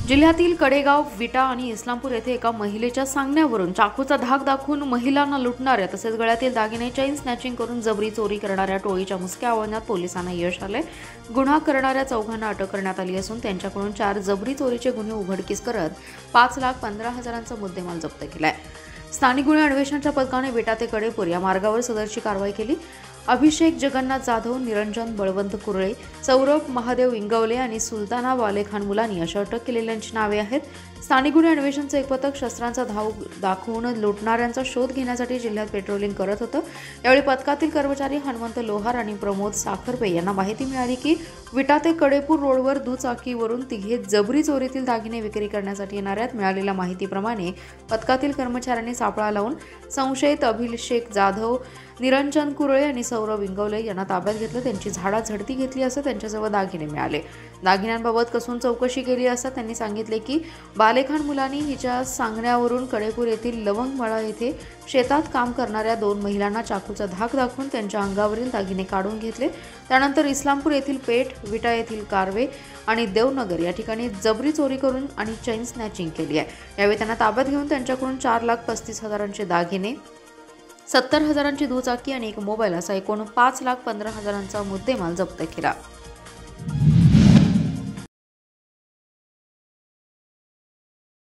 जिल्ह्यातील कडेगाव, विटा आणि इस्लामपूर येथे एका महिलेच्या सांगण्यावरून चाकूचा धाक दाखवून महिलांना लुटणाऱ्या तसेच गळ्यातील दागिने चेन स्नॅचिंग करून जबरी चोरी करणाऱ्या टोळीच्या मुसक्या आवळण्यात पोलिसांना यश आले। गुन्हा करणाऱ्या चौघांना अटक करण्यात आली असून त्यांच्याकडून 4 जबरी चोरीचे गुन्हे उघडकीस करत 5,15,000चा मुद्देमाल जप्त केलाय। स्थानिक गुन्हे अन्वेषणाच्या पथकाने विटा ते कडेपूर या मार्गावर सदरची कारवाई केली। अभिषेक जगन्नाथ जाधव, निरंजन बळवंत कुरळे, सौरभ महादेव इंगवले आणि सुलताना वालेखान मुलानी अशा अटक केलेल्यांची नावे आहेत। स्थानिक गुन्हे अन्वेषणाचे एक पथक शस्त्रांचा धाक दाखवून लुटणाऱ्यांचा शोध घेण्यासाठी जिल्ह्यात पेट्रोलिंग करत होतं। यावेळी पथकातील कर्मचारी हनुमंत लोहार आणि प्रमोद साखरपे यांना माहिती मिळाली की विटा ते कडेपूर रोडवर दुचाकीवरून तिघे जबरी चोरीतील दागिने विक्री करण्यासाठी येणार आहेत। मिळालेल्या माहितीप्रमाणे पथकातील कर्मचाऱ्यांनी सापळा लावून संशयित अभिषेक जाधव, निरंजन कुरळे आणि सौरभ इंगवले यांना ताब्यात घेतलं। त्यांची झाडाझडती घेतली असता त्यांच्याजवळ दागिने मिळाले। दागिन्यांबाबत कसून चौकशी केली असता त्यांनी सांगितले की बालेखान मुलानी हिच्या सांगण्यावरून कडेपूर येथील लवंगमळा येथे शेतात काम करणाऱ्या 2 महिलांना चाकूचा धाक दाखवून त्यांच्या अंगावरील दागिने काढून घेतले। त्यानंतर इस्लामपूर येथील पेठ, विटा येथील कारवे आणि देवनगर या ठिकाणी जबरी चोरी करून आणि चेन स्नॅचिंग केली आहे। यावेळी त्यांना ताब्यात घेऊन त्यांच्याकडून 4,35,000चे दागिने, 70,000ची दुचाकी आणि एक मोबाईल असा एकूण 5,15,000चा मुद्देमाल जप्त केला।